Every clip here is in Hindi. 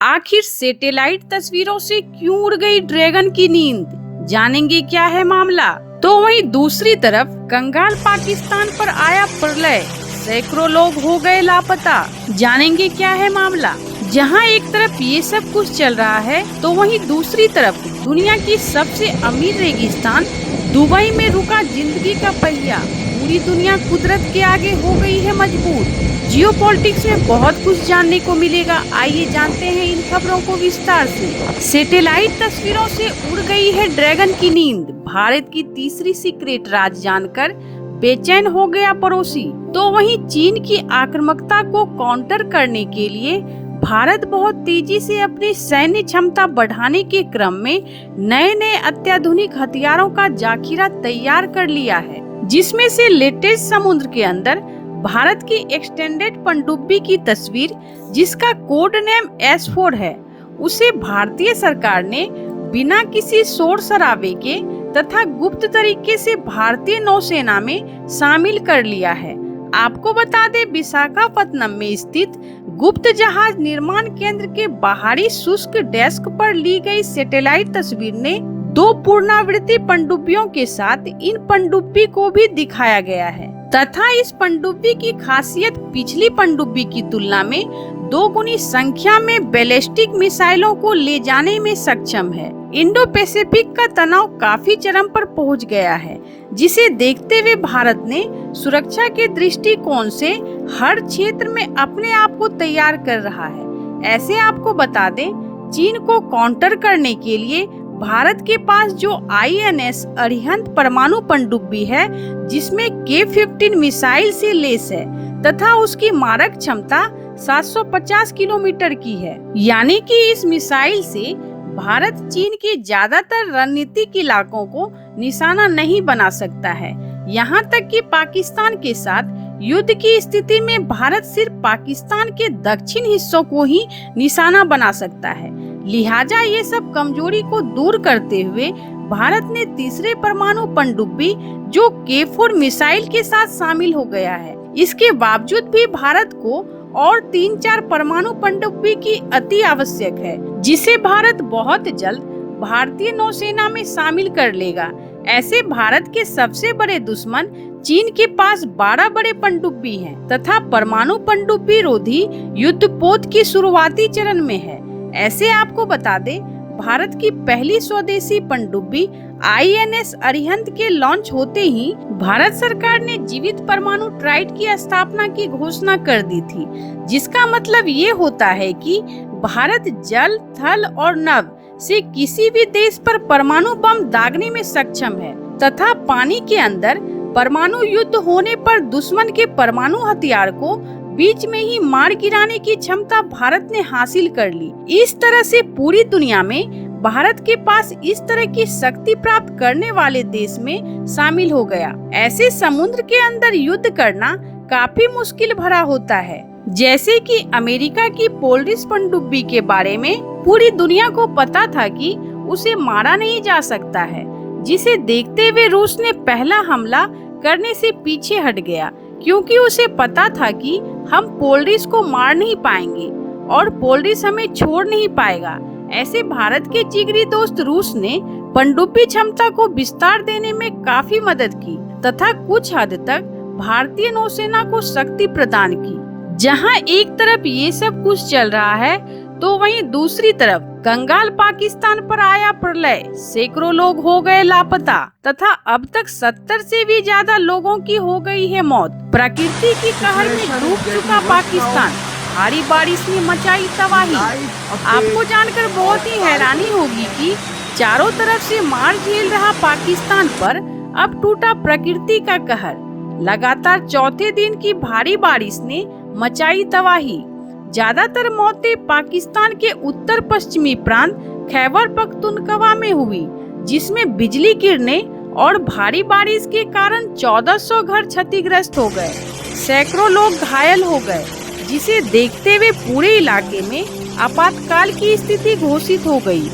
आखिर सैटेलाइट तस्वीरों से क्यों उड़ गई ड्रैगन की नींद, जानेंगे क्या है मामला। तो वहीं दूसरी तरफ कंगाल पाकिस्तान पर आया प्रलय, सैकड़ों लोग हो गए लापता, जानेंगे क्या है मामला। जहां एक तरफ ये सब कुछ चल रहा है तो वहीं दूसरी तरफ दुनिया की सबसे अमीर रेगिस्तान दुबई में रुका जिंदगी का पहिया। पूरी दुनिया कुदरत के आगे हो गई है मजबूर। जियोपॉलिटिक्स में बहुत कुछ जानने को मिलेगा, आइए जानते हैं इन खबरों को विस्तार से। सैटेलाइट तस्वीरों से उड़ गई है ड्रैगन की नींद, भारत की तीसरी सीक्रेट राज जानकर बेचैन हो गया पड़ोसी। तो वहीं चीन की आक्रामकता को काउंटर करने के लिए भारत बहुत तेजी से अपनी सैन्य क्षमता बढ़ाने के क्रम में नए नए अत्याधुनिक हथियारों का जाखिरा तैयार कर लिया है, जिसमें से लेटेस्ट समुद्र के अंदर भारत की एक्सटेंडेड पनडुब्बी की तस्वीर, जिसका कोड नेम S4 है, उसे भारतीय सरकार ने बिना किसी शोर शराबे के तथा गुप्त तरीके से भारतीय नौसेना में शामिल कर लिया है। आपको बता दें, विशाखापत्तनम में स्थित गुप्त जहाज निर्माण केंद्र के बाहरी शुष्क डेस्क पर ली गई सैटेलाइट तस्वीर ने 2 पूर्णावृत्ति पनडुब्बियों के साथ इन पनडुब्बी को भी दिखाया गया है तथा इस पनडुब्बी की खासियत पिछली पनडुब्बी की तुलना में 2 गुनी संख्या में बैलिस्टिक मिसाइलों को ले जाने में सक्षम है। इंडो पैसिफिक का तनाव काफी चरम पर पहुंच गया है, जिसे देखते हुए भारत ने सुरक्षा के दृष्टिकोण से हर क्षेत्र में अपने आप को तैयार कर रहा है। ऐसे आपको बता दें, चीन को काउंटर करने के लिए भारत के पास जो INS अरिहंत परमाणु पनडुब्बी है, जिसमें K-15 मिसाइल से लैस है तथा उसकी मारक क्षमता 750 किलोमीटर की है। यानी कि इस मिसाइल से भारत चीन के ज्यादातर रणनीतिक इलाकों को निशाना नहीं बना सकता है। यहाँ तक कि पाकिस्तान के साथ युद्ध की स्थिति में भारत सिर्फ पाकिस्तान के दक्षिण हिस्सों को ही निशाना बना सकता है। लिहाजा ये सब कमजोरी को दूर करते हुए भारत ने तीसरे परमाणु पनडुब्बी जो K4 मिसाइल के साथ शामिल हो गया है। इसके बावजूद भी भारत को और 3-4 परमाणु पनडुब्बी की अति आवश्यक है, जिसे भारत बहुत जल्द भारतीय नौसेना में शामिल कर लेगा। ऐसे भारत के सबसे बड़े दुश्मन चीन के पास 12 बड़े पनडुब्बी हैं तथा परमाणु पनडुब्बी रोधी युद्धपोत की शुरुआती चरण में है। ऐसे आपको बता दें, भारत की पहली स्वदेशी पनडुब्बी INS अरिहंत के लॉन्च होते ही भारत सरकार ने जीवित परमाणु ट्राइड की स्थापना की घोषणा कर दी थी, जिसका मतलब ये होता है कि भारत जल, थल और नभ से किसी भी देश पर परमाणु बम दागने में सक्षम है तथा पानी के अंदर परमाणु युद्ध होने पर दुश्मन के परमाणु हथियार को बीच में ही मार गिराने की क्षमता भारत ने हासिल कर ली। इस तरह से पूरी दुनिया में भारत के पास इस तरह की शक्ति प्राप्त करने वाले देश में शामिल हो गया। ऐसे समुद्र के अंदर युद्ध करना काफी मुश्किल भरा होता है। जैसे कि अमेरिका की पोलरिस पनडुब्बी के बारे में पूरी दुनिया को पता था कि उसे मारा नहीं जा सकता है, जिसे देखते हुए रूस ने पहला हमला करने से पीछे हट गया, क्योंकि उसे पता था कि हम पोलरिस को मार नहीं पाएंगे और पोलरिस हमें छोड़ नहीं पाएगा। ऐसे भारत के जिगरी दोस्त रूस ने पनडुब्बी क्षमता को विस्तार देने में काफी मदद की तथा कुछ हद तक भारतीय नौसेना को शक्ति प्रदान की। जहां एक तरफ ये सब कुछ चल रहा है तो वहीं दूसरी तरफ कंगाल पाकिस्तान पर आया प्रलय, सैकड़ों लोग हो गए लापता तथा अब तक 70 से भी ज्यादा लोगों की हो गई है मौत। प्रकृति की कहर में डूब चुका पाकिस्तान, भारी बारिश ने मचाई तबाही। आपको जानकर बहुत ही हैरानी होगी कि चारों तरफ से मार झेल रहा पाकिस्तान पर अब टूटा प्रकृति का कहर। लगातार चौथे दिन की भारी बारिश ने मचाई तबाही। ज्यादातर मौतें पाकिस्तान के उत्तर पश्चिमी प्रांत खैबर पख्तूनख्वा में हुई, जिसमें बिजली गिरने और भारी बारिश के कारण 1400 घर क्षतिग्रस्त हो गए, सैकड़ों लोग घायल हो गए, जिसे देखते हुए पूरे इलाके में आपातकाल की स्थिति घोषित हो गई।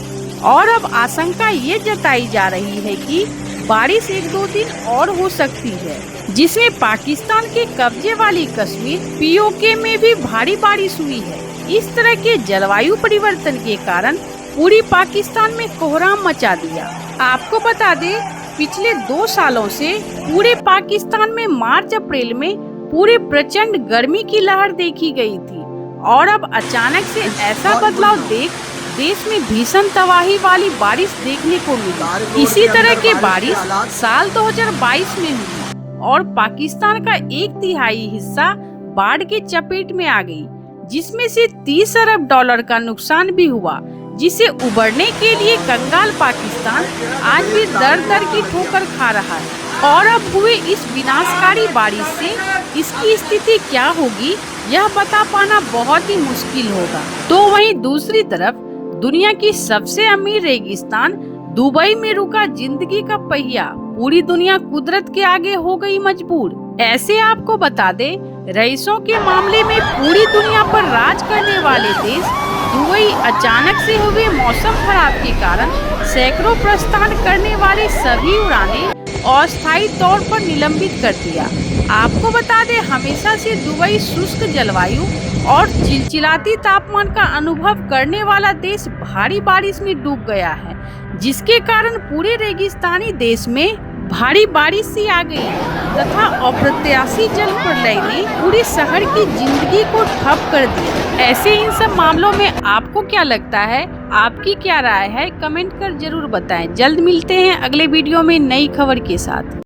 और अब आशंका ये जताई जा रही है कि बारिश 1-2 दिन और हो सकती है, जिसमें पाकिस्तान के कब्जे वाली कश्मीर POK में भी भारी बारिश हुई है। इस तरह के जलवायु परिवर्तन के कारण पूरी पाकिस्तान में कोहराम मचा दिया। आपको बता दें, पिछले 2 सालों से पूरे पाकिस्तान में मार्च अप्रैल में पूरे प्रचंड गर्मी की लहर देखी गई थी और अब अचानक से ऐसा बदलाव देख देश में भीषण तबाही वाली बारिश देखने को मिली। इसी तरह की बारिश साल 2022 में हुई और पाकिस्तान का 1/3 हिस्सा बाढ़ के चपेट में आ गई, जिसमें से 30 अरब डॉलर का नुकसान भी हुआ, जिसे उबरने के लिए कंगाल पाकिस्तान आज भी दर दर की ठोकर खा रहा है। और अब हुए इस विनाशकारी बारिश से इसकी स्थिति क्या होगी, यह बता पाना बहुत ही मुश्किल होगा। तो वहीं दूसरी तरफ दुनिया की सबसे अमीर रेगिस्तान दुबई में रुका जिंदगी का पहिया पूरी दुनिया कुदरत के आगे हो गई मजबूर। ऐसे आपको बता दे, रईसों के मामले में पूरी दुनिया पर राज करने वाले देश दुबई अचानक से हुए मौसम खराब के कारण सैकड़ों प्रस्थान करने वाले सभी उड़ानें अस्थायी तौर पर निलंबित कर दिया। आपको बता दें, हमेशा से दुबई शुष्क जलवायु और चिलचिलाती तापमान का अनुभव करने वाला देश भारी बारिश में डूब गया है, जिसके कारण पूरे रेगिस्तानी देश में भारी बारिश सी आ गई तथा अप्रत्याशित जल प्रलय ने पूरे शहर की जिंदगी को ठप कर दिया। ऐसे इन सब मामलों में आपको क्या लगता है, आपकी क्या राय है, कमेंट कर जरूर बताएं। जल्द मिलते हैं अगले वीडियो में नई खबर के साथ।